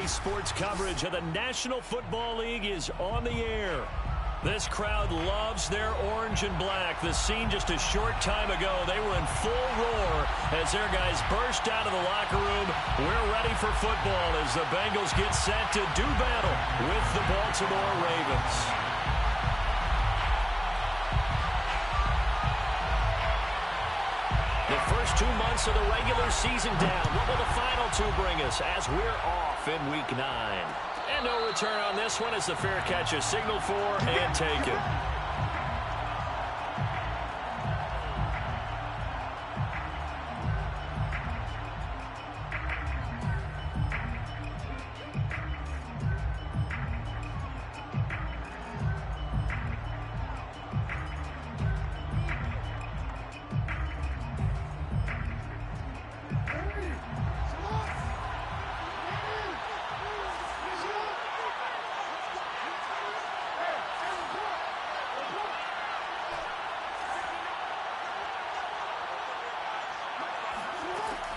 sports coverage of the National Football League is on the air. This crowd loves their orange and black. The scene just a short time ago, they were in full roar as their guys burst out of the locker room. We're ready for football as the Bengals get set to do battle with the Baltimore Ravens. The first 2 months of the regular season down. What will the final two bring us as we're off in Week 9? And no return on this one as the fair catch is signaled for and taken.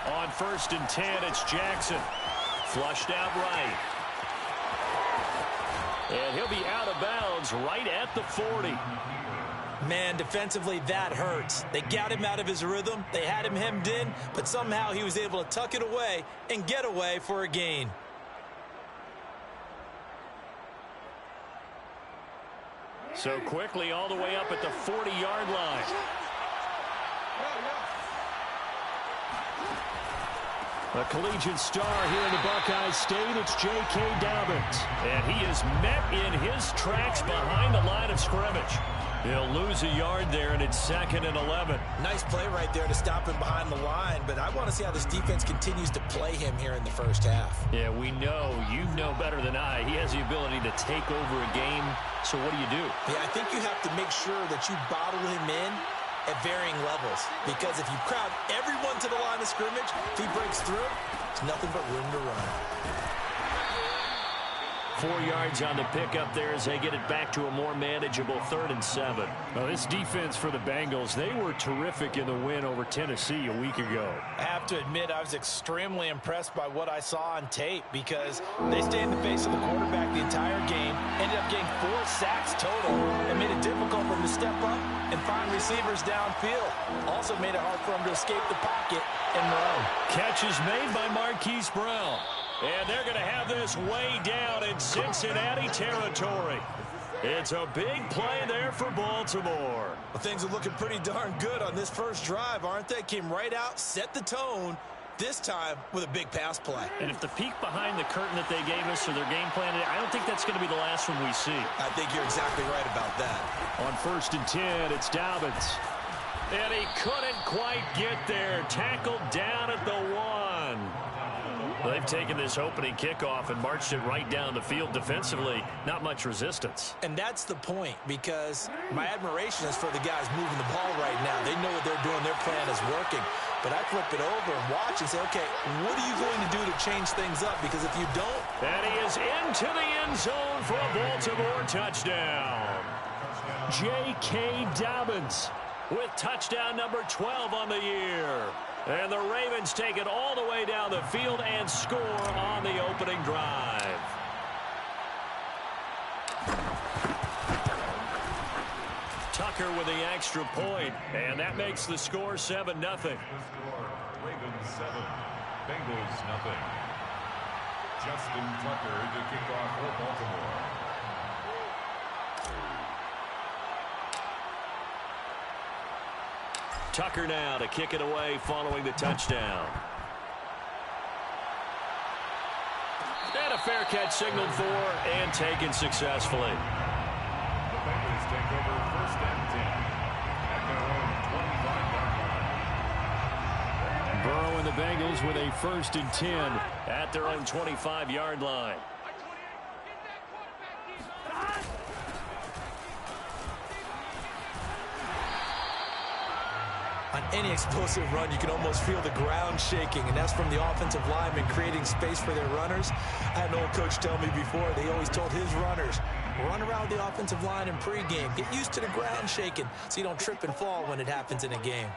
On 1st and 10, it's Jackson. Flushed out right. And he'll be out of bounds right at the 40. Man, defensively, that hurts. They got him out of his rhythm. They had him hemmed in, but somehow he was able to tuck it away and get away for a gain. So quickly all the way up at the 40-yard line. A collegiate star here in the Buckeye State, it's J.K. Dobbins. And he is met in his tracks behind the line of scrimmage. He'll lose a yard there, and it's 2nd and 11. Nice play right there to stop him behind the line, but I want to see how this defense continues to play him here in the first half. Yeah, we know, you know better than I, he has the ability to take over a game. So what do you do? Yeah, I think you have to make sure that you bottle him in at varying levels, because if you crowd everyone to the line of scrimmage, if he breaks through, it's nothing but room to run. 4 yards on the pickup there as they get it back to a more manageable 3rd and 7. Now, this defense for the Bengals, they were terrific in the win over Tennessee a week ago. I have to admit, I was extremely impressed by what I saw on tape because they stayed in the face of the quarterback the entire game, ended up getting 4 sacks total, and made it difficult for them to step up and find receivers downfield. Also made it hard for them to escape the pocket and run. Catch is made by Marquise Brown. And they're going to have this way down in Cincinnati territory. It's a big play there for Baltimore. Well, things are looking pretty darn good on this first drive, aren't they? Came right out, set the tone, this time with a big pass play. And if the peek behind the curtain that they gave us or their game plan, I don't think that's going to be the last one we see. I think you're exactly right about that. On 1st and 10, it's Dobbins. And he couldn't quite get there. Tackled down at the 1. Well, they've taken this opening kickoff and marched it right down the field defensively. Not much resistance. And that's the point, because my admiration is for the guys moving the ball right now. They know what they're doing. Their plan is working. But I flip it over and watch and say, okay, what are you going to do to change things up? Because if you don't... And he is into the end zone for a Baltimore touchdown. J.K. Dobbins with touchdown number 12 on the year. And the Ravens take it all the way down the field and score on the opening drive. Tucker with the extra point, and that makes the score 7-0. Ravens 7, Bengals 0. Justin Tucker to kick off for Baltimore. Tucker now to kick it away following the touchdown. And a fair catch signaled for and taken successfully. The Bengals take over 1st and 10 at their own 25-yard line. Burrow and the Bengals with a 1st and 10 at their own 25-yard line. On any explosive run, you can almost feel the ground shaking, and that's from the offensive linemen creating space for their runners. I had an old coach tell me before, they always told his runners, run around the offensive line in pregame. Get used to the ground shaking so you don't trip and fall when it happens in a game.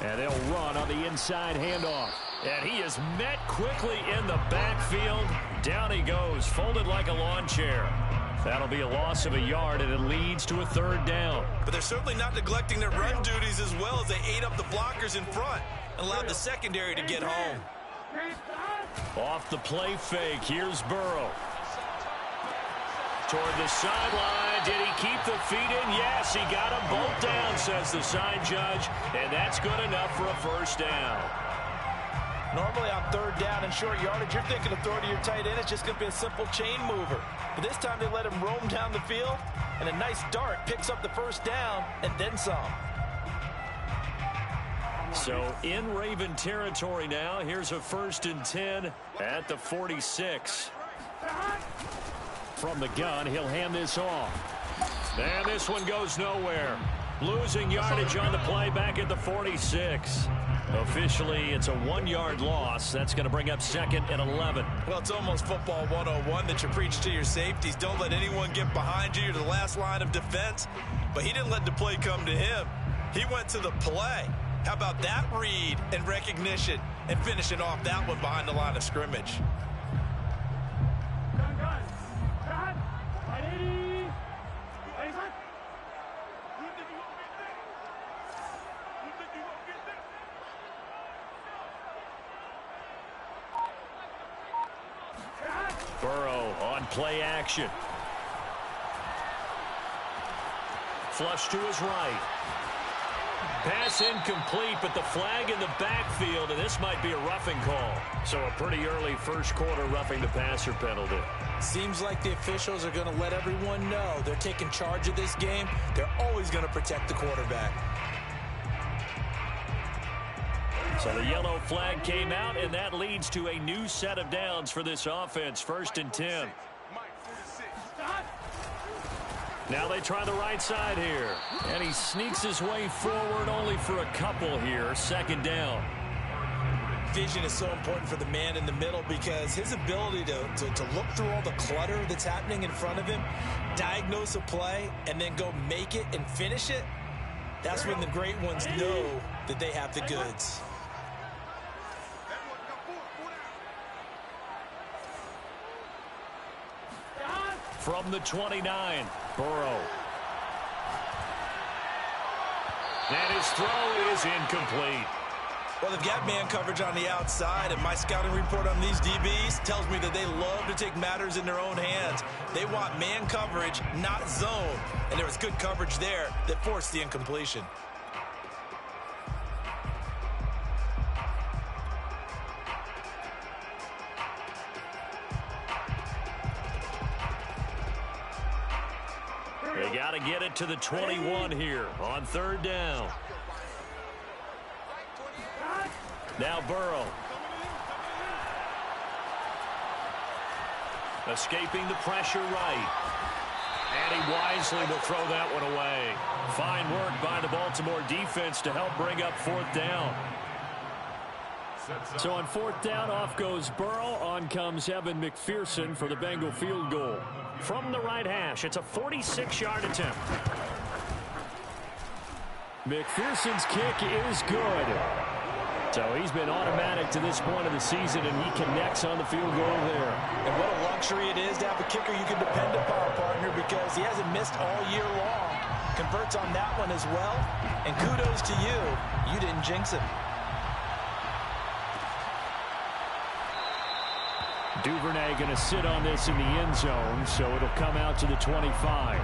And they'll run on the inside handoff. And he is met quickly in the backfield. Down he goes, folded like a lawn chair. That'll be a loss of a yard, and it leads to a 3rd down. But they're certainly not neglecting their run duties as well as they ate up the blockers in front and allowed the secondary to get home. Off the play fake, here's Burrow. Toward the sideline. Did he keep the feet in? Yes, he got them both down, says the side judge. And that's good enough for a 1st down. Normally on 3rd down and short yardage, you're thinking of throwing to your tight end. It's just going to be a simple chain mover. But this time they let him roam down the field, and a nice dart picks up the 1st down and then some. So in Raven territory now. Here's a 1st and 10 at the 46. From the gun, he'll hand this off. And this one goes nowhere. Losing yardage on the play back at the 46. Officially, it's a 1-yard loss. That's going to bring up 2nd and 11. Well, it's almost football 101 that you preach to your safeties. Don't let anyone get behind you. You're the last line of defense. But he didn't let the play come to him. He went to the play. How about that read and recognition and finishing off that one behind the line of scrimmage? Burrow on play action. Flush to his right. Pass incomplete, but the flag in the backfield, and this might be a roughing call. So a pretty early 1st quarter roughing the passer penalty. Seems like the officials are going to let everyone know they're taking charge of this game. They're always going to protect the quarterback. So the yellow flag came out, and that leads to a new set of downs for this offense. 1st and 10. Now they try the right side here. And he sneaks his way forward only for a couple here. 2nd down. Vision is so important for the man in the middle because his ability to look through all the clutter that's happening in front of him, diagnose a play, and then go make it and finish it, that's when the great ones know that they have the goods. From the 29, Burrow. And his throw is incomplete. Well, they've got man coverage on the outside, and my scouting report on these DBs tells me that they love to take matters in their own hands. They want man coverage, not zone. And there was good coverage there that forced the incompletion. They got to get it to the 21 here on 3rd down. Now Burrow. Escaping the pressure right. And he wisely will throw that one away. Fine work by the Baltimore defense to help bring up 4th down. So on 4th down, off goes Burrow. On comes Evan McPherson for the Bengal field goal. From the right hash, it's a 46-yard attempt. McPherson's kick is good. So he's been automatic to this point of the season, and he connects on the field goal there. And what a luxury it is to have a kicker you can depend upon, partner, because he hasn't missed all year long. Converts on that one as well. And kudos to you. You didn't jinx him. Duvernay going to sit on this in the end zone, so it'll come out to the 25.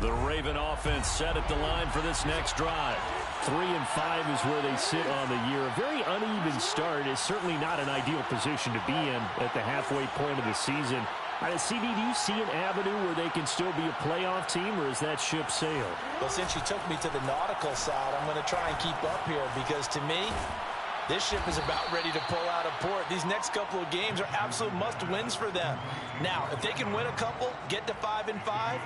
The Raven offense set at the line for this next drive. 3-5 is where they sit on the year. A very uneven start is certainly not an ideal position to be in at the halfway point of the season. CD, do you see an avenue where they can still be a playoff team, or is that ship sailed? Well, since you took me to the nautical side, I'm going to try and keep up here because, to me, this ship is about ready to pull out of port. These next couple of games are absolute must-wins for them. Now, if they can win a couple, get to 5-5,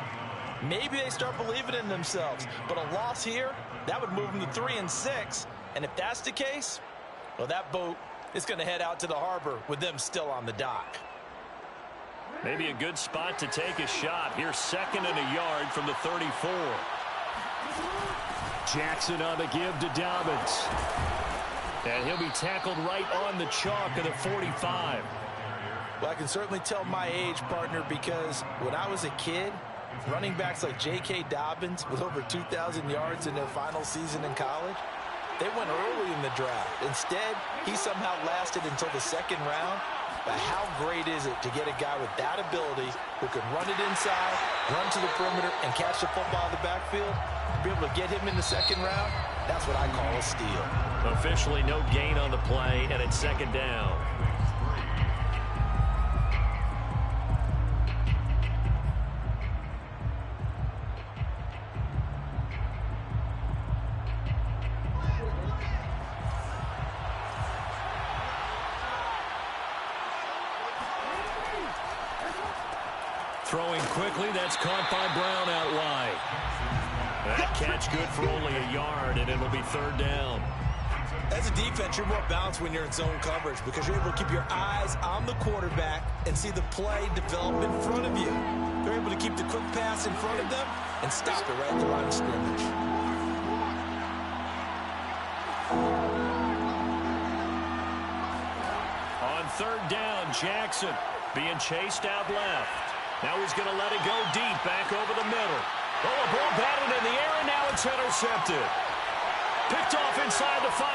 maybe they start believing in themselves. But a loss here, that would move them to 3-6. And if that's the case, Well, that boat is going to head out to the harbor with them still on the dock. Maybe a good spot to take a shot. Here's 2nd and a yard from the 34. Jackson on the give to Dobbins. And he'll be tackled right on the chalk of the 45. Well, I can certainly tell my age, partner, because when I was a kid, running backs like J.K. Dobbins with over 2,000 yards in their final season in college, they went early in the draft. Instead, he somehow lasted until the 2nd round. But how great is it to get a guy with that ability who can run it inside, run to the perimeter, and catch the football in the backfield? To be able to get him in the 2nd round, that's what I call a steal. Officially no gain on the play, and it's 2nd down. Throwing quickly, that's caught by Brown out wide. That catch good for only a yard, and it'll be 3rd down. As a defense, you're more balanced when you're in zone coverage because you're able to keep your eyes on the quarterback and see the play develop in front of you. They're able to keep the quick pass in front of them and stop it right at the line of scrimmage. On 3rd down, Jackson being chased out left. Now he's going to let it go deep, back over the middle. Oh, a ball batted in the air, and now it's intercepted. Picked off inside the 5.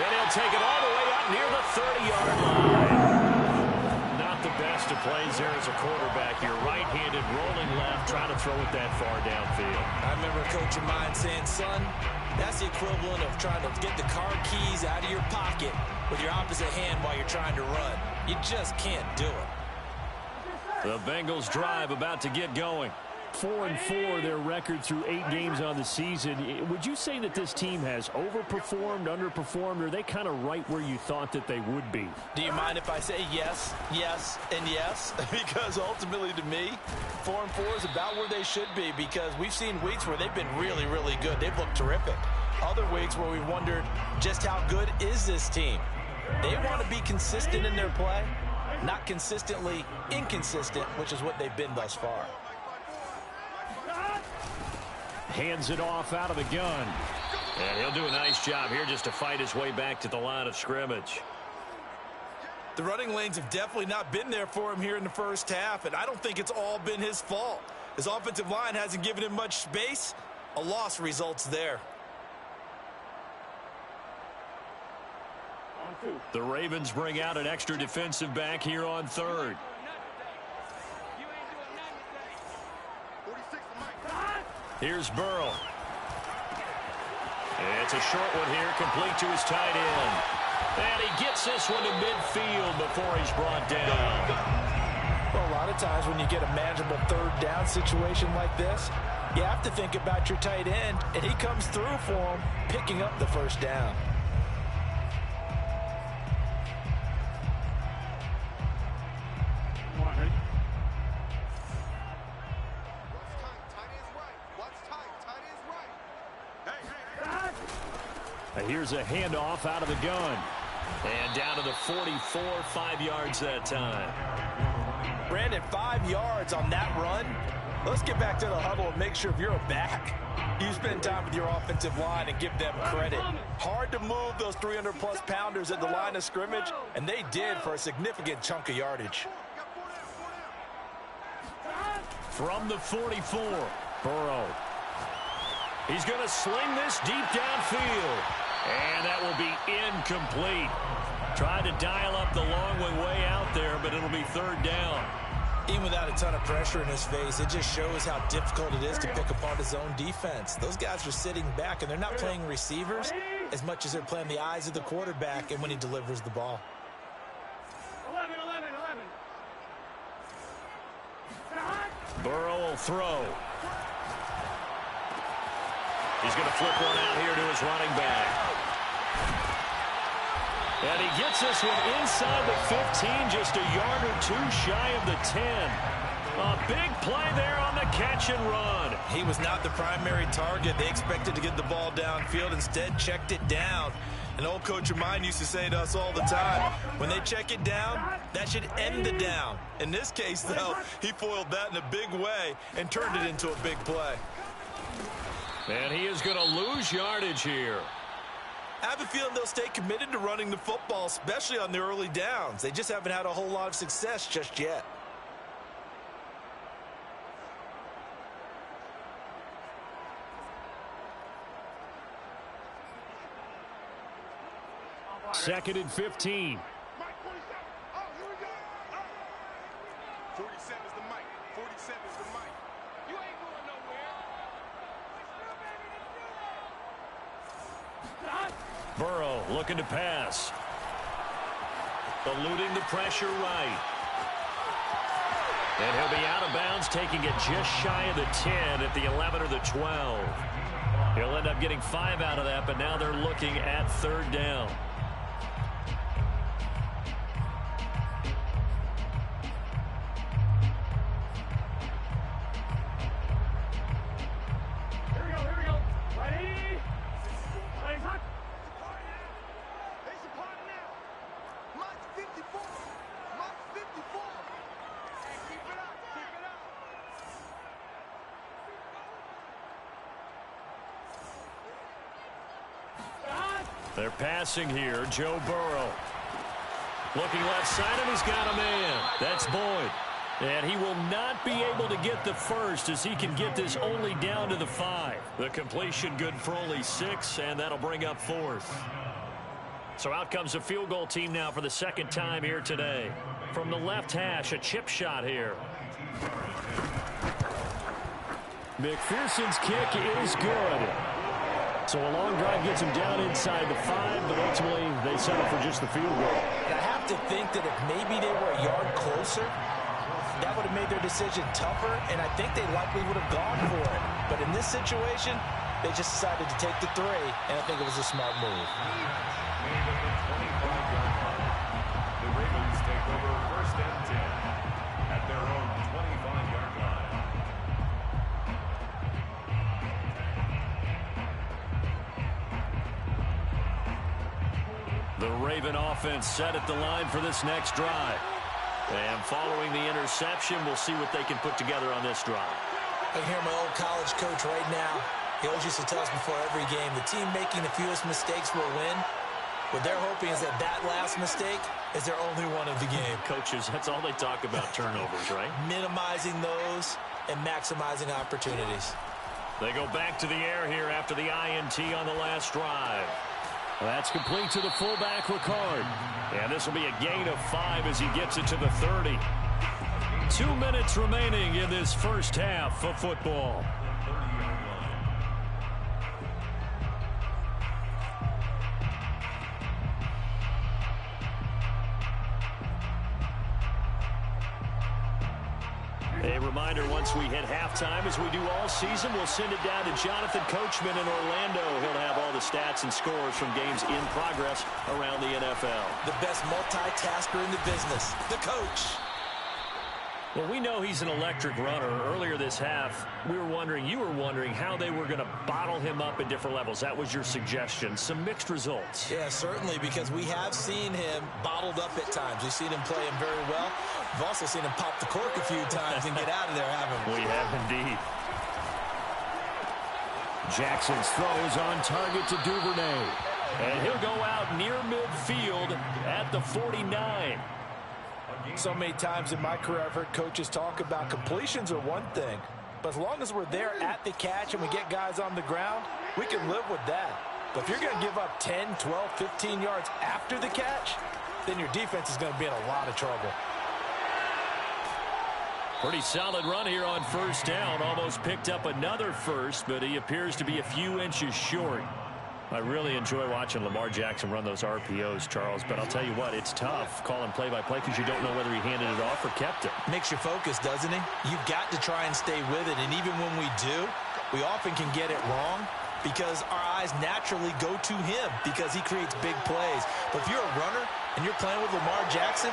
And he'll take it all the way up near the 30-yard line. Not the best of plays there as a quarterback. You're right-handed, rolling left, trying to throw it that far downfield. I remember a coach of mine saying, son, that's the equivalent of trying to get the car keys out of your pocket with your opposite hand while you're trying to run. You just can't do it. The Bengals drive about to get going. 4-4 their record through 8 games on the season. Would you say that this team has overperformed, underperformed, or are they kind of right where you thought that they would be? Do you mind if I say yes, yes, and yes? Because ultimately to me, 4-4 is about where they should be because we've seen weeks where they've been really, really good. They've looked terrific. Other weeks where we've wondered just how good is this team? They want to be consistent in their play. Not consistently inconsistent, which is what they've been thus far. Hands it off out of the gun. And he'll do a nice job here just to fight his way back to the line of scrimmage. The running lanes have definitely not been there for him here in the first half, and I don't think it's all been his fault. His offensive line hasn't given him much space. A loss results there. The Ravens bring out an extra defensive back here on 3rd. Here's Burrow. It's a short one here, complete to his tight end. And he gets this one to midfield before he's brought down. Well, a lot of times when you get a manageable 3rd down situation like this, you have to think about your tight end, and he comes through for him, picking up the 1st down. Here's a handoff out of the gun. And down to the 44, 5 yards that time. Brandon, 5 yards on that run. Let's get back to the huddle and make sure if you're a back, you spend time with your offensive line and give them credit. Hard to move those 300-plus pounders at the line of scrimmage, and they did for a significant chunk of yardage. From the 44, Burrow. He's going to sling this deep downfield. And that will be incomplete. Tried to dial up the long way out there, but it'll be 3rd down. Even without a ton of pressure in his face, it just shows how difficult it is to pick apart his own defense. Those guys are sitting back, and they're not playing receivers as much as they're playing the eyes of the quarterback and when he delivers the ball. 11. Burrow will throw. He's going to flip one out here to his running back. And he gets this one inside the 15, just a yard or 2 shy of the 10. A big play there on the catch and run. He was not the primary target. They expected to get the ball downfield. Instead, checked it down. An old coach of mine used to say to us all the time, when they check it down, that should end the down. In this case, though, he foiled that in a big way and turned it into a big play. And he is going to lose yardage here. I have a feeling they'll stay committed to running the football, especially on the early downs. They just haven't had a whole lot of success just yet. Second and 15. 47 is the mic. 47 is the mic. You ain't going nowhere. Burrow looking to pass. Eluding the pressure right. And he'll be out of bounds, taking it just shy of the 10 at the 11 or the 12. He'll end up getting 5 out of that, but now they're looking at third down. They're passing here. Joe Burrow. Looking left side, and he's got a man. That's Boyd. And he will not be able to get the first as he can get this only down to the 5. The completion good for only 6, and that'll bring up 4th. So out comes a field goal team now for the second time here today. From the left hash, a chip shot here. McPherson's kick is good. So a long drive gets him down inside the 5, but ultimately they settle for just the field goal. And I have to think that if maybe they were a yard closer, that would have made their decision tougher, and I think they likely would have gone for it. But in this situation, they just decided to take the 3, and I think it was a smart move. Made at the 25-yard line. The Ravens take over first and 10 at their own 25-yard line. The Raven offense set at the line for this next drive. And following the interception, we'll see what they can put together on this drive. I can hear my old college coach right now. He always used to tell us before every game, the team making the fewest mistakes will win. What they're hoping is that that last mistake is their only one of the game. Coaches, that's all they talk about, turnovers, right? Minimizing those and maximizing opportunities. They go back to the air here after the INT on the last drive. That's complete to the fullback, Ricard. And this will be a gain of 5 as he gets it to the 30. 2 minutes remaining in this first half of football. A reminder, once we hit halftime, as we do all season, we'll send it down to Jonathan Coachman in Orlando. He'll have all the stats and scores from games in progress around the NFL. The best multitasker in the business, the coach. Well, we know he's an electric runner. Earlier this half, you were wondering how they were going to bottle him up at different levels. That was your suggestion. Some mixed results. Yeah, certainly, because we have seen him bottled up at times. We've seen him play him very well. We've also seen him pop the cork a few times and get out of there, haven't we? We have indeed. Jackson's throw is on target to Duvernay. And he'll go out near midfield at the 49. So many times in my career I've heard coaches talk about completions are one thing, but as long as we're there at the catch and we get guys on the ground, we can live with that. But if you're going to give up 10, 12, 15 yards after the catch, then your defense is going to be in a lot of trouble. Pretty solid run here on first down. Almost picked up another first, but he appears to be a few inches short. I really enjoy watching Lamar Jackson run those RPOs, Charles, but I'll tell you what, it's tough calling play-by-play because you don't know whether he handed it off or kept it. Makes you focus, doesn't it? You've got to try and stay with it, and even when we do, we often can get it wrong because our eyes naturally go to him because he creates big plays. But if you're a runner and you're playing with Lamar Jackson,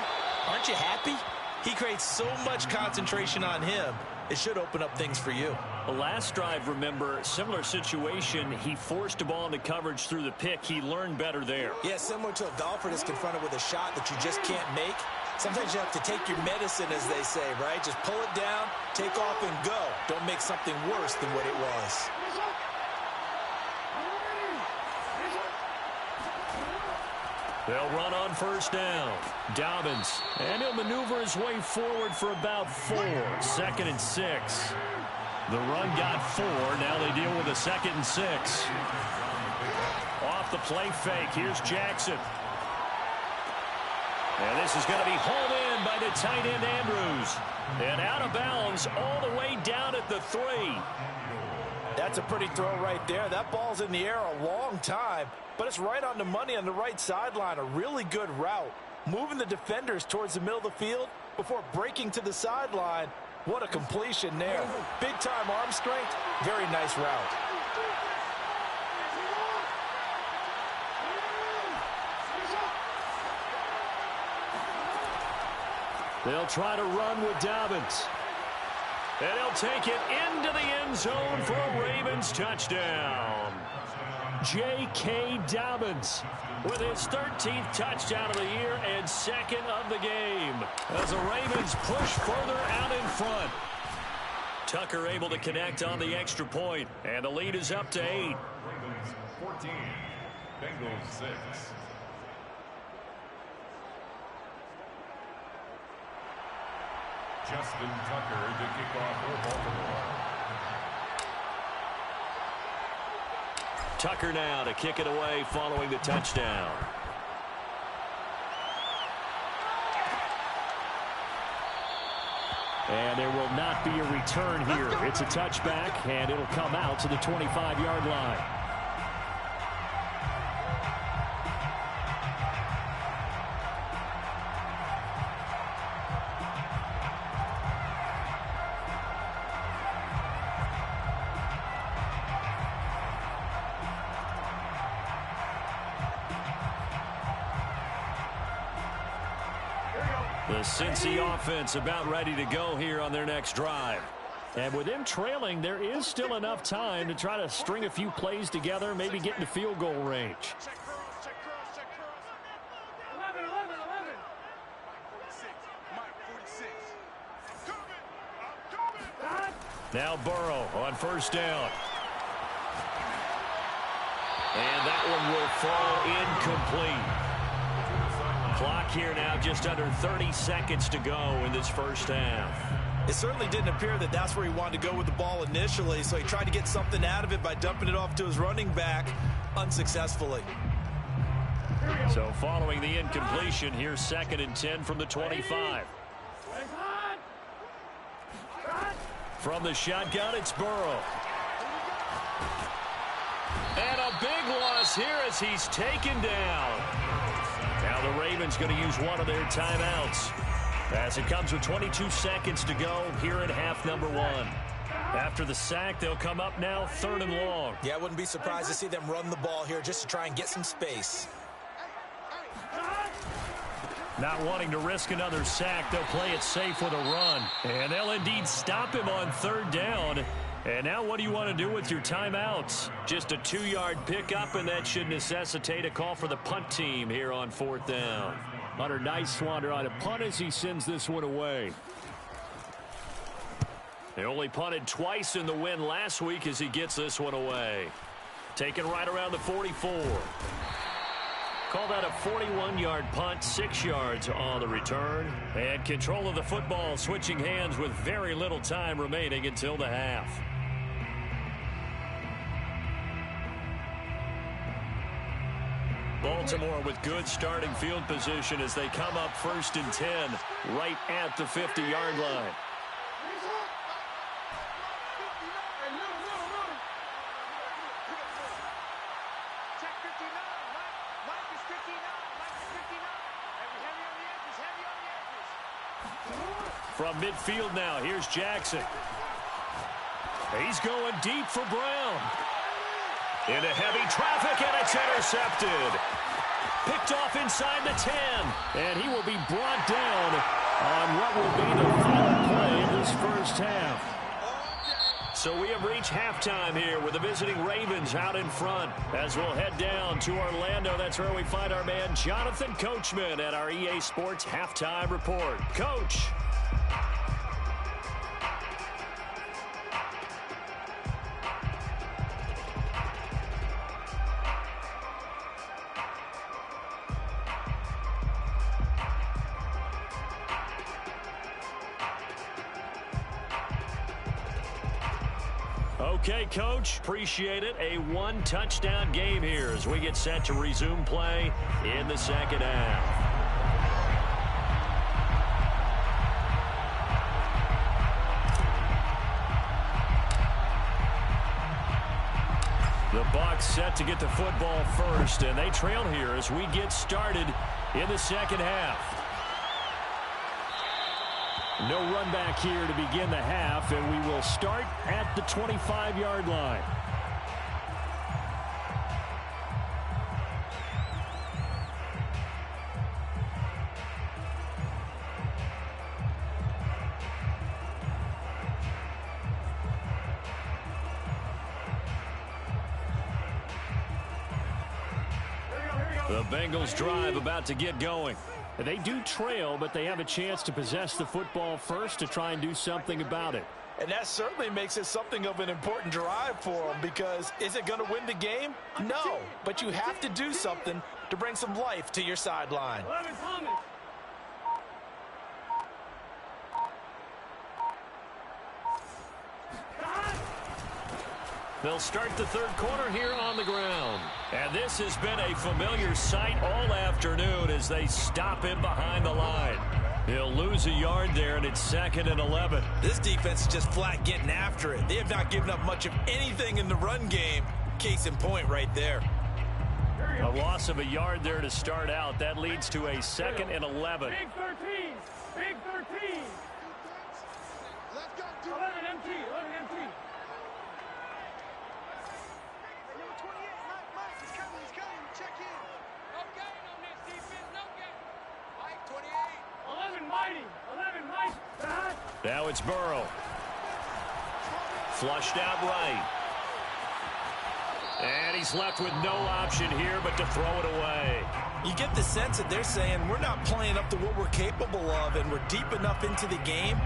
aren't you happy? He creates so much concentration on him. It should open up things for you. The last drive, remember, similar situation. He forced a ball into coverage through the pick. He learned better there. Yeah, similar to a golfer that's confronted with a shot that you just can't make. Sometimes you have to take your medicine, as they say, right? Just pull it down, take off, and go. Don't make something worse than what it was. They'll run on first down. Dobbins. And he'll maneuver his way forward for about 4. 2nd and 6. The run got 4. Now they deal with a 2nd and 6. Off the play fake. Here's Jackson. And this is going to be hauled in by the tight end Andrews. And out of bounds all the way down at the 3. That's a pretty throw right there. That ball's in the air a long time, but it's right on the money on the right sideline. A really good route. Moving the defenders towards the middle of the field before breaking to the sideline. What a completion there. Big-time arm strength. Very nice route. They'll try to run with Dobbins. And he'll take it into the end zone for a Ravens touchdown. J.K. Dobbins with his 13th touchdown of the year and 2nd of the game. As the Ravens push further out in front. Tucker able to connect on the extra point. And the lead is up to 8. Ravens 14, Bengals 6. Justin Tucker to kick off for Baltimore. Tucker now to kick it away following the touchdown. And there will not be a return here. It's a touchback, and it'll come out to the 25-yard line. The Cincy offense about ready to go here on their next drive. And with them trailing, there is still enough time to try to string a few plays together, maybe get into field goal range. Now Burrow on first down. And that one will fall incomplete. Clock here now, just under 30 seconds to go in this first half. It certainly didn't appear that that's where he wanted to go with the ball initially, so he tried to get something out of it by dumping it off to his running back unsuccessfully. So following the incompletion, here's 2nd and 10 from the 25. From the shotgun, it's Burrow. And a big loss here as he's taken down. Now the Ravens going to use one of their timeouts as it comes with 22 seconds to go here in half number 1. After the sack, they'll come up now 3rd and long. Yeah, I wouldn't be surprised to see them run the ball here just to try and get some space. Not wanting to risk another sack, they'll play it safe with a run. And they'll indeed stop him on 3rd down. And now what do you want to do with your timeouts? Just a 2-yard pickup, and that should necessitate a call for the punt team here on 4th down. Hunter Nicewander on a punt as he sends this one away. They only punted twice in the win last week as he gets this one away. Taken right around the 44. Call that a 41-yard punt, 6 yards on the return. And control of the football switching hands with very little time remaining until the half. Baltimore with good starting field position as they come up 1st and 10 right at the 50-yard line. From midfield now, here's Jackson. He's going deep for Brown. Into heavy traffic, and it's intercepted. Picked off inside the 10. And he will be brought down on what will be the final play of this first half. So we have reached halftime here with the visiting Ravens out in front. As we'll head down to Orlando, that's where we find our man Jonathan Coachman at our EA Sports Halftime Report. Coach. Okay, Coach, appreciate it. A one-touchdown game here as we get set to resume play in the second half. The Bucs set to get the football first, and they trail here as we get started in the second half. No run back here to begin the half, and we will start at the 25-yard line. The Bengals drive about to get going. They do trail, but they have a chance to possess the football first to try and do something about it. And that certainly makes it something of an important drive for them, because is it going to win the game? No, but you have to do something to bring some life to your sideline. They'll start the third quarter here on the ground. And this has been a familiar sight all afternoon as they stop him behind the line. He'll lose a yard there, and it's 2nd and 11. This defense is just flat getting after it. They have not given up much of anything in the run game. Case in point right there. A loss of a yard there to start out. That leads to a 2nd and 11. Big 13. Big 13. 11 empty. 11 empty. Now it's Burrow. Flushed out right. And he's left with no option here but to throw it away. You get the sense that they're saying we're not playing up to what we're capable of, and we're deep enough into the game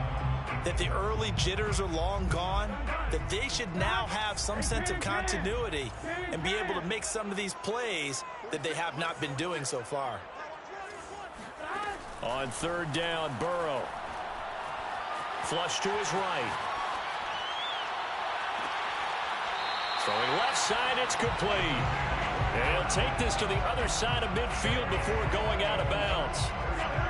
that the early jitters are long gone, that they should now have some sense of continuity and be able to make some of these plays that they have not been doing so far. On third down, Burrow. Flush to his right. Throwing left side, it's complete. And he'll take this to the other side of midfield before going out of bounds.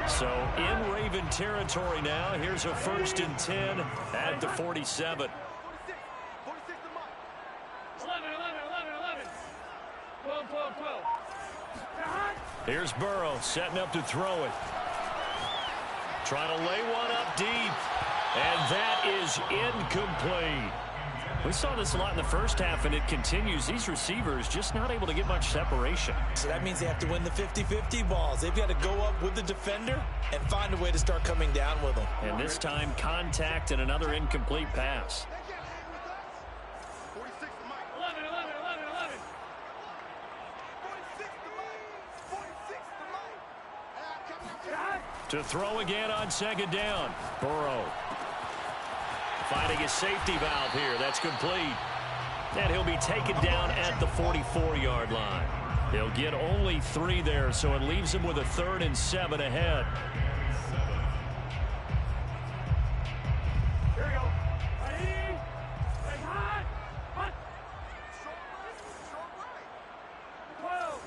So in Raven territory now. Here's a 1st and 10 at the 47. 11. 12. Here's Burrow setting up to throw it. Trying to lay one up deep. And that is incomplete. We saw this a lot in the first half, and it continues. These receivers just not able to get much separation. So that means they have to win the 50-50 balls. They've got to go up with the defender and find a way to start coming down with them. And this time, contact and another incomplete pass. 11. To throw again on 2nd down. Burrow finding a safety valve here. That's complete. And he'll be taken down at the 44-yard line. He'll get only 3 there, so it leaves him with a 3rd and 7 ahead. Here we go. Ready? Red hot. Hot. 12.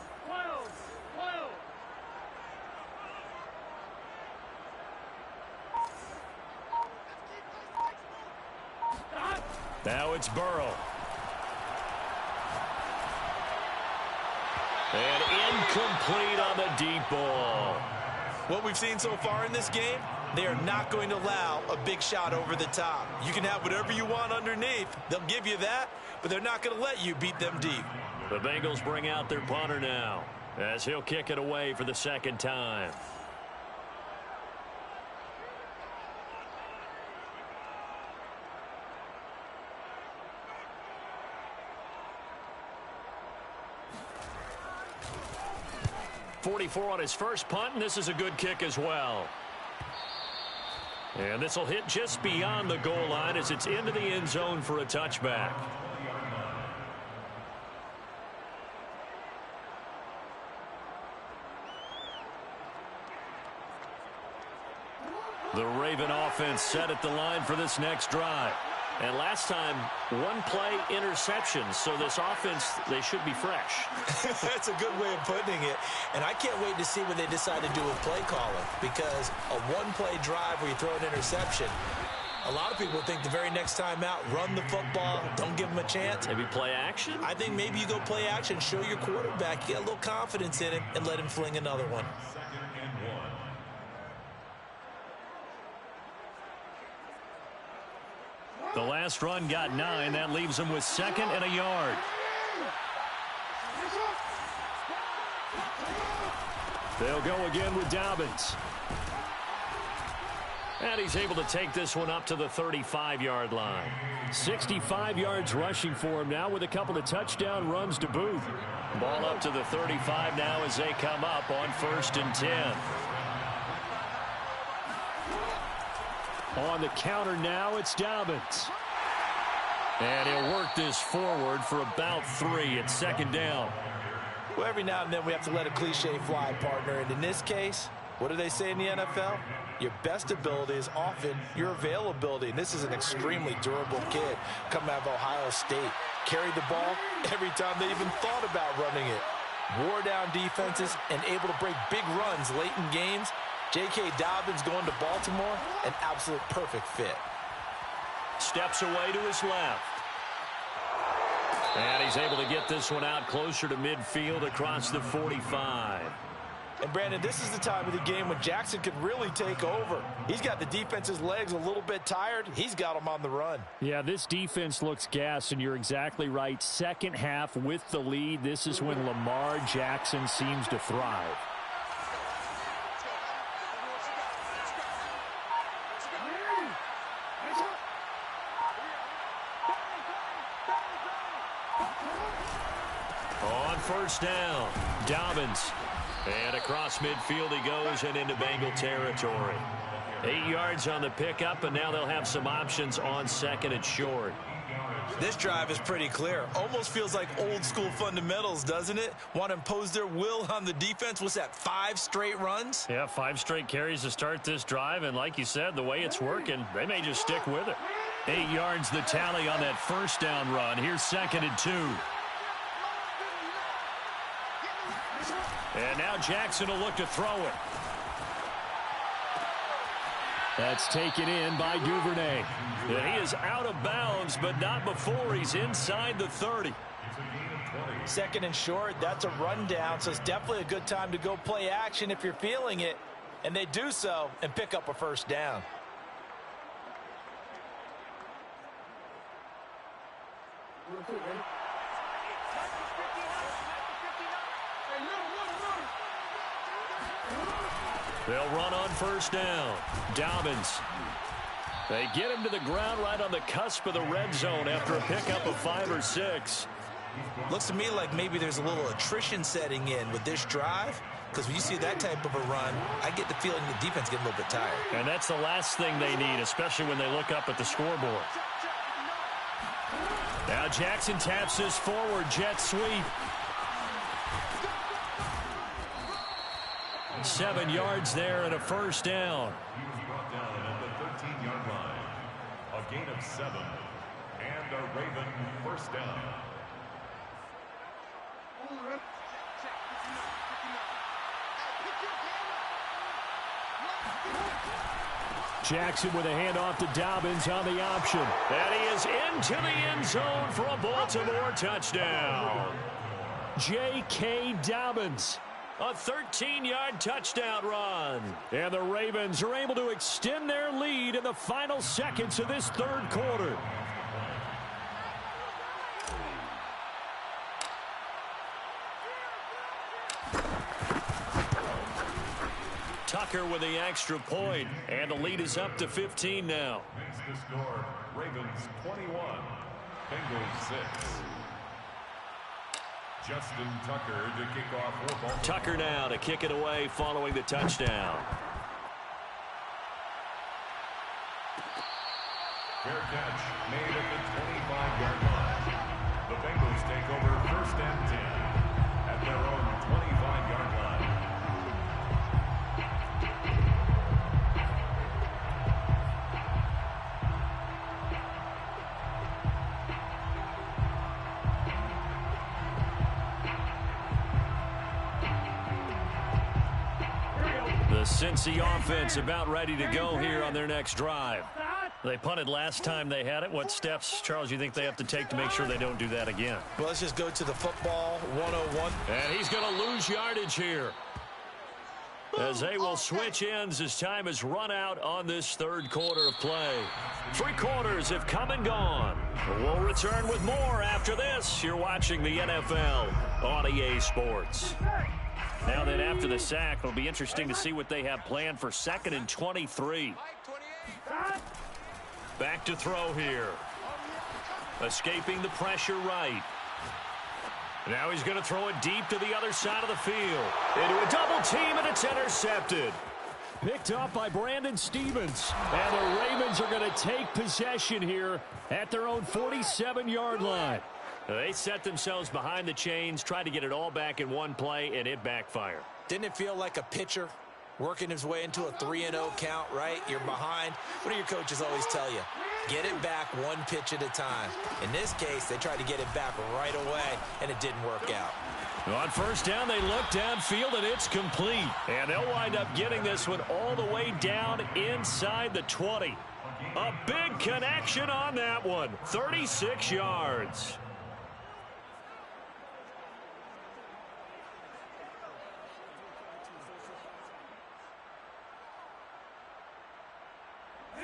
Now it's Burrow. And incomplete on the deep ball. What we've seen so far in this game, they are not going to allow a big shot over the top. You can have whatever you want underneath. They'll give you that, but they're not going to let you beat them deep. The Bengals bring out their punter now. as he'll kick it away for the second time. .44 on his first punt, and this is a good kick as well. And this will hit just beyond the goal line as it's into the end zone for a touchback. The Raven offense set at the line for this next drive. And last time, one play interception. So this offense, they should be fresh. That's a good way of putting it. And I can't wait to see what they decide to do with play calling. Because a one-play drive where you throw an interception, a lot of people think the very next time out, run the football, don't give them a chance. Maybe play action? I think maybe you go play action, show your quarterback, get a little confidence in him, and let him fling another one. The last run got 9. That leaves them with 2nd and a yard. They'll go again with Dobbins. And he's able to take this one up to the 35-yard line. 65 yards rushing for him now with a couple of touchdown runs to boot. Ball up to the 35 now as they come up on 1st and 10. On the counter now, it's Dobbins. And he'll work this forward for about 3 at 2nd down. Well, every now and then we have to let a cliche fly, partner. And in this case, what do they say in the NFL? Your best ability is often your availability. And this is an extremely durable kid coming out of Ohio State. Carried the ball every time they even thought about running it. Wore down defenses and able to break big runs late in games. J.K. Dobbins going to Baltimore, an absolute perfect fit. Steps away to his left. And he's able to get this one out closer to midfield across the 45. And, Brandon, this is the time of the game when Jackson could really take over. He's got the defense's legs a little bit tired. He's got them on the run. Yeah, this defense looks gassed, and you're exactly right. Second half with the lead, this is when Lamar Jackson seems to thrive. On 1st down, Dobbins. And across midfield he goes and into Bengal territory. 8 yards on the pickup, and now they'll have some options on 2nd and short. This drive is pretty clear. Almost feels like old school fundamentals, doesn't it? Want to impose their will on the defense. What's that, 5 straight runs? Yeah, 5 straight carries to start this drive, and like you said, the way it's working, they may just stick with it. 8 yards the tally on that 1st down run. Here's 2nd and 2. And now Jackson will look to throw it. That's taken in by Duvernay. And he is out of bounds, but not before he's inside the 30. 2nd and short, that's a rundown, so it's definitely a good time to go play action if you're feeling it. And they do so and pick up a 1st down. They'll run on 1st down. Dobbins. They get him to the ground right on the cusp of the red zone after a pickup of 5 or 6. Looks to me like maybe there's a little attrition setting in with this drive, because when you see that type of a run, I get the feeling the defense getting a little bit tired. And that's the last thing they need, especially when they look up at the scoreboard. Now Jackson taps this forward jet sweep. 7 yards there and a 1st down. He was brought down at the 13-yard line. A gain of 7 and a Raven 1st down. Jackson with a handoff to Dobbins on the option. And he is into the end zone for a Baltimore touchdown. J.K. Dobbins. A 13-yard touchdown run. And the Ravens are able to extend their lead in the final seconds of this 3rd quarter. Tucker with the extra point, and the lead is up to 15 now. Makes the score Ravens 21, Bengals 6. Justin Tucker to kick off for Baltimore. Tucker now to kick it away following the touchdown. Fair catch made at the 25-yard line. The Bengals take over 1st and 10 at their own 25-yard line. The Cincy offense about ready to go here on their next drive. They punted last time they had it. What steps, Charles, you think they have to take to make sure they don't do that again? Well, let's just go to the football 101. And he's going to lose yardage here, as they will switch ends as time has run out on this third quarter of play. 3 quarters have come and gone. We'll return with more after this. You're watching the NFL on EA Sports. Now then, after the sack, it'll be interesting to see what they have planned for 2nd and 23. Back to throw here. Escaping the pressure right. Now he's going to throw it deep to the other side of the field. Into a double team, and it's intercepted. Picked up by Brandon Stevens. And the Ravens are going to take possession here at their own 47-yard line. They set themselves behind the chains, tried to get it all back in one play, and it backfired. Didn't it feel like a pitcher working his way into a 3-0 count, right? You're behind. What do your coaches always tell you? Get it back one pitch at a time. In this case, they tried to get it back right away, and it didn't work out. On first down, they look downfield, and it's complete. And they'll wind up getting this one all the way down inside the 20. A big connection on that one. 36 yards.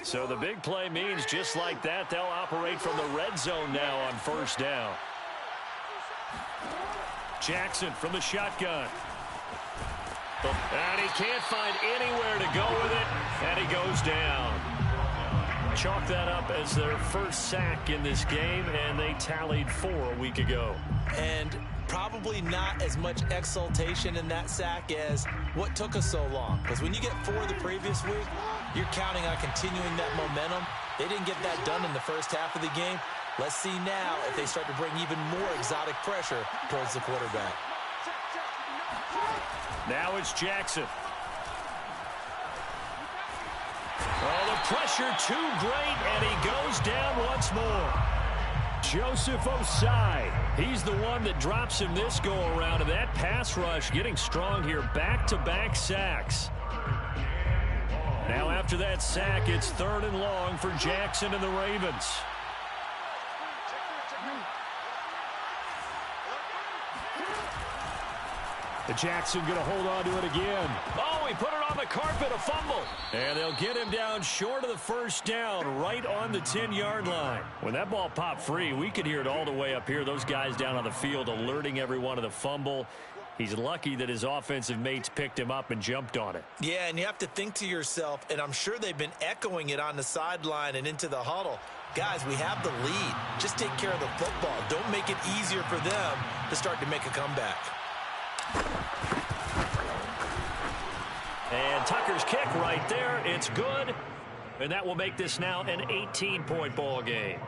So the big play means just like that, they'll operate from the red zone now on first down. Jackson from the shotgun. And he can't find anywhere to go with it, and he goes down. Chalk that up as their first sack in this game, and they tallied 4 a week ago. And probably not as much exultation in that sack as what took us so long. Because when you get 4 the previous week, you're counting on continuing that momentum. They didn't get that done in the first half of the game. Let's see now if they start to bring even more exotic pressure towards the quarterback. Now it's Jackson. Oh, the pressure too great, and he goes down once more. Joseph Osai, he's the one that drops him this go-around, and that pass rush getting strong here. Back-to-back sacks. Now after that sack, it's 3rd and long for Jackson and the Ravens. Jackson going to hold on to it again. Oh, he put it on the carpet, a fumble. And they'll get him down short of the first down, right on the 10-yard line. When that ball popped free, we could hear it all the way up here. Those guys down on the field alerting everyone of the fumble. He's lucky that his offensive mates picked him up and jumped on it. Yeah, and you have to think to yourself, and I'm sure they've been echoing it on the sideline and into the huddle. Guys, we have the lead. Just take care of the football. Don't make it easier for them to start to make a comeback. And Tucker's kick right there. It's good. And that will make this now an 18-point ball game.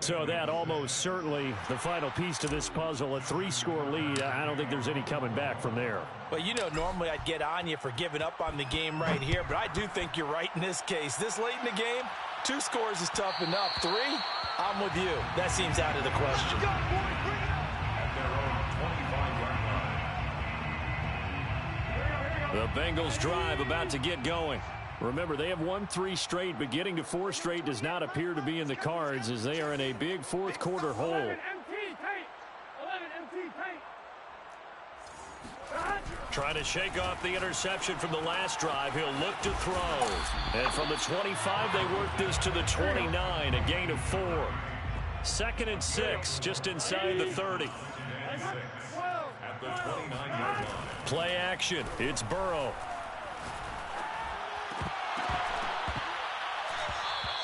So that almost certainly the final piece to this puzzle, a 3-score lead. I don't think there's any coming back from there. Well, you know, normally I'd get on you for giving up on the game right here, but I do think you're right in this case. This late in the game, 2 scores is tough enough. 3, I'm with you. That seems out of the question. The Bengals drive about to get going. Remember, they have won 3 straight, but getting to 4 straight does not appear to be in the cards as they are in a big fourth quarter hole. Trying to shake off the interception from the last drive. He'll look to throw. And from the 25, they work this to the 29, a gain of 4. 2nd and 6, just inside the 30. At the 29-yard line. Play action. It's Burrow.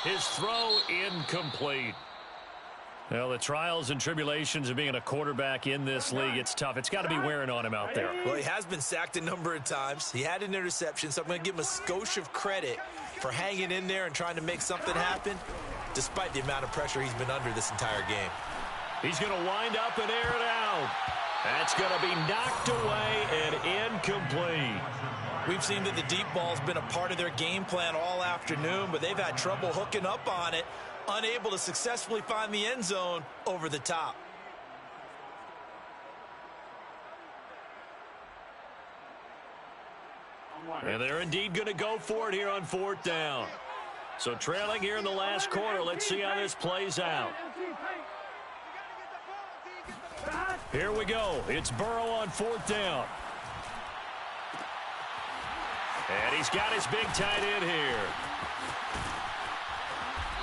His throw incomplete. Well, the trials and tribulations of being a quarterback in this league, it's tough. It's got to be wearing on him out there. Well, he has been sacked a number of times. He had an interception, so I'm going to give him a skosh of credit for hanging in there and trying to make something happen, despite the amount of pressure he's been under this entire game. He's going to wind up and air it out. That's going to be knocked away and incomplete. We've seen that the deep ball's been a part of their game plan all afternoon, but they've had trouble hooking up on it, unable to successfully find the end zone over the top. And they're indeed going to go for it here on 4th down. So trailing here in the last quarter. Let's see how this plays out. Here we go. It's Burrow on 4th down. And he's got his big tight end here.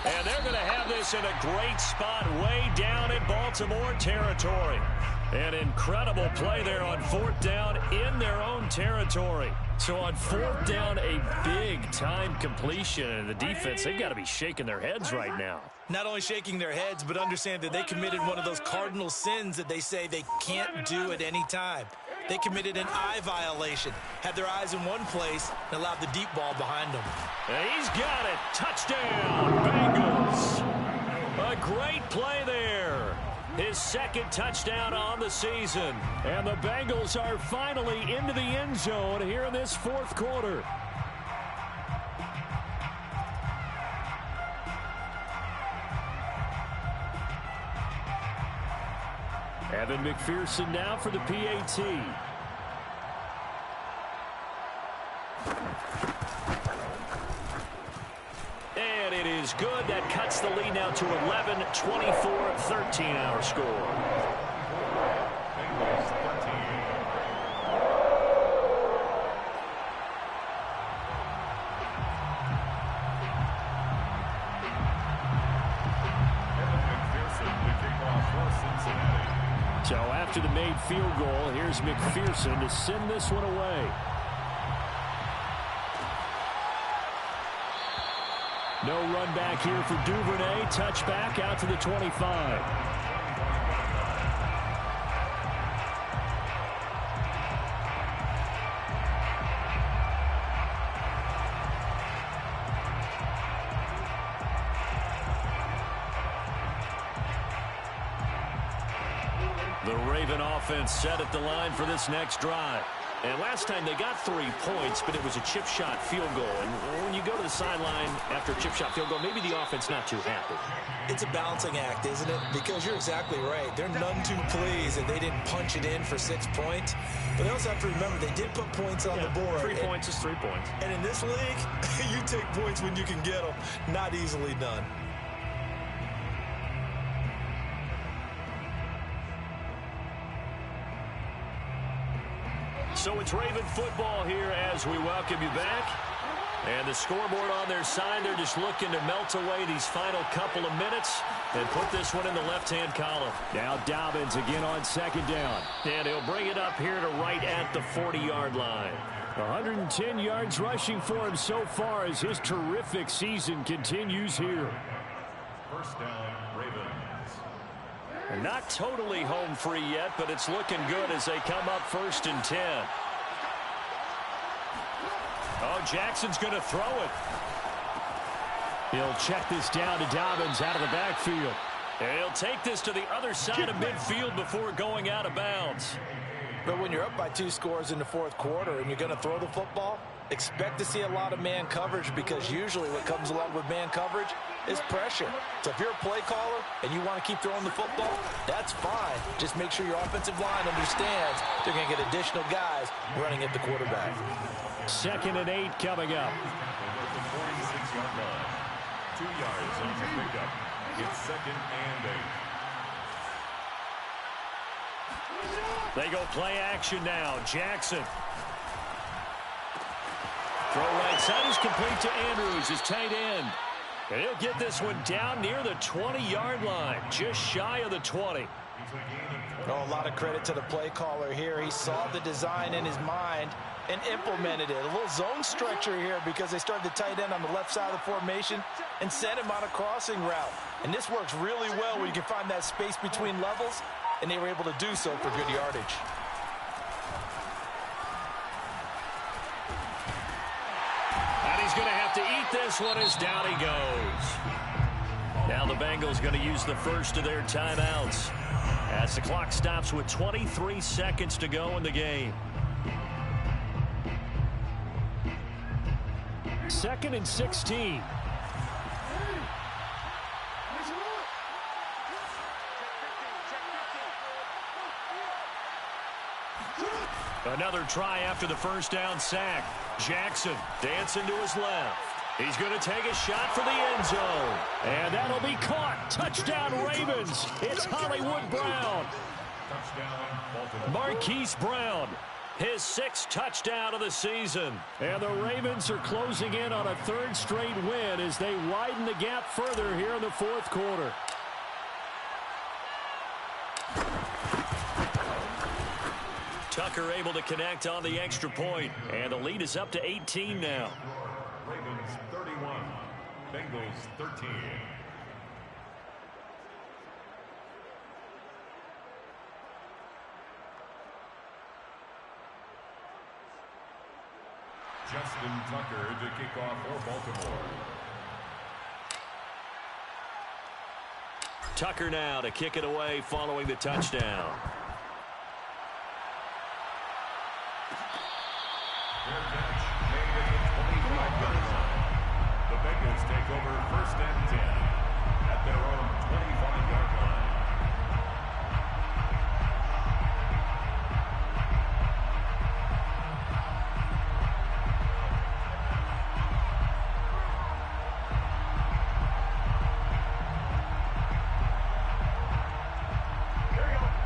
And they're going to have this in a great spot way down in Baltimore territory. An incredible play there on 4th down in their own territory. So on 4th down, a big-time completion. And the defense, they've got to be shaking their heads right now. Not only shaking their heads, but understand that they committed one of those cardinal sins that they say they can't do at any time. They committed an eye violation, had their eyes in one place, and allowed the deep ball behind them. And he's got it. Touchdown, Bengals. A great play there. His second touchdown on the season. And the Bengals are finally into the end zone here in this 4th quarter. Evan McPherson now for the PAT. And it is good. That cuts the lead now to 11, 24, 13 our score. Bengals 13. Evan McPherson, the kickoff for Cincinnati. So after the made field goal, here's McPherson to send this one away. No run back here for Duvernay. Touchback out to the 25. The Raven offense set at the line for this next drive. And last time they got 3 points, but it was a chip shot field goal. And when you go to the sideline after a chip shot field goal, maybe the offense not too happy. It's a balancing act, isn't it? Because you're exactly right. They're none too pleased that they didn't punch it in for 6 points. But they also have to remember they did put points on the board. 3 points is 3 points. And in this league, you take points when you can get them. Not easily done. So it's Raven football here as we welcome you back. And the scoreboard on their side, they're just looking to melt away these final couple of minutes and put this one in the left-hand column. Now Dobbins again on 2nd down. And he'll bring it up here to right at the 40-yard line. 110 yards rushing for him so far as his terrific season continues here. 1st down, Ravens. And not totally home free yet, but it's looking good as they come up 1st and 10. Oh, Jackson's going to throw it. He'll check this down to Dobbins out of the backfield. And he'll take this to the other side of midfield before going out of bounds. But when you're up by 2 scores in the 4th quarter and you're going to throw the football, expect to see a lot of man coverage, because usually what comes along with man coverage is pressure. So if you're a play caller and you want to keep throwing the football, that's fine. Just make sure your offensive line understands they're going to get additional guys running at the quarterback. 2nd and 8 coming up. At the 46-yard line. 2 yards on the pickup. It's 2nd and 8. They go play action now. Jackson. Throw right side is complete to Andrews, his tight end. And he'll get this one down near the 20-yard line, just shy of the 20. Oh, a lot of credit to the play caller here. He saw the design in his mind and implemented it. A little zone stretcher here because they started the tight end on the left side of the formation and sent him on a crossing route. And this works really well when you can find that space between levels, and they were able to do so for good yardage. And he's going to have to eat this one as down he goes. Now the Bengals going to use the first of their timeouts as the clock stops with 23 seconds to go in the game. 2nd and 16. Another try after the first down sack. Jackson dancing to his left. He's going to take a shot for the end zone. And that'll be caught. Touchdown, Ravens. It's Hollywood Brown. Marquise Brown, his 6th touchdown of the season. And the Ravens are closing in on a 3rd straight win as they widen the gap further here in the 4th quarter. Tucker able to connect on the extra point. And the lead is up to 18 now. Ravens 31, Bengals 13. Justin Tucker to kick off for Baltimore. Tucker now to kick it away following the touchdown. Their catch made at the 25-yard line. The Bengals take over 1st and 10 at their own 25-yard line.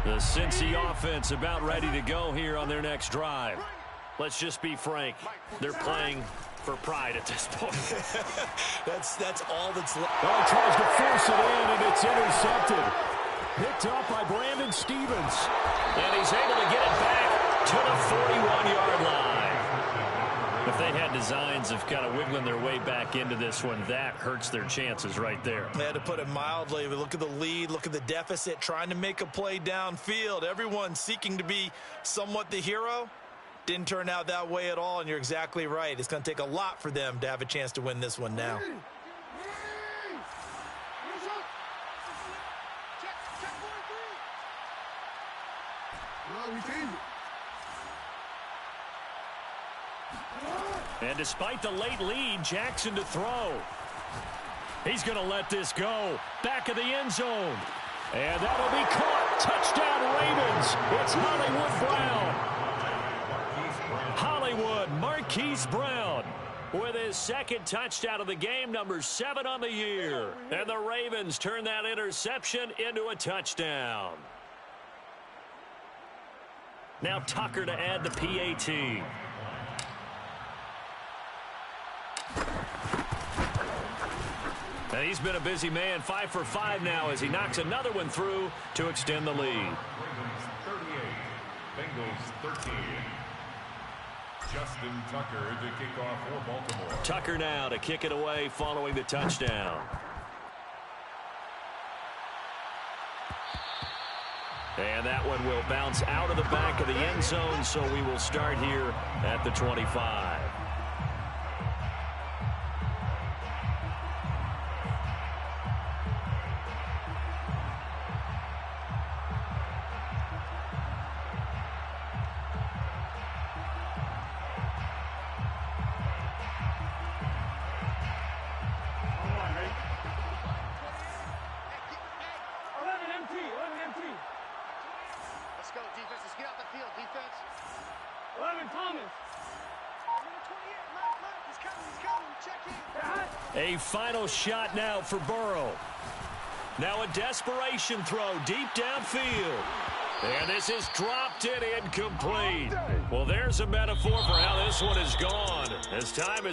The Cincy offense about ready to go here on their next drive. Let's just be frank. They're playing for pride at this point. That's all that's left. Oh, tries to force it in, and it's intercepted. Picked up by Brandon Stevens. And he's able to get it back to the 41-yard line. If they had designs of kind of wiggling their way back into this one, that hurts their chances right there. They had to put it mildly. But look at the lead. Look at the deficit. Trying to make a play downfield. Everyone seeking to be somewhat the hero. Didn't turn out that way at all, and you're exactly right. It's going to take a lot for them to have a chance to win this one now. And despite the late lead, Jackson to throw. He's going to let this go. Back of the end zone. And that'll be caught. Touchdown, Ravens. It's Hollywood Brown. Hollywood, Marquise Brown, with his 2nd touchdown of the game, number 7 on the year. And the Ravens turn that interception into a touchdown. Now Tucker to add the PAT. And he's been a busy man, 5 for 5 now as he knocks another one through to extend the lead. Ravens 38, Bengals 13. Justin Tucker to kick off for Baltimore. Tucker now to kick it away following the touchdown. And that one will bounce out of the back of the end zone, so we will start here at the 25. A final shot now for Burrow. Now a desperation throw deep downfield. And this is dropped in incomplete. Well, there's a metaphor for how this one is gone. As time is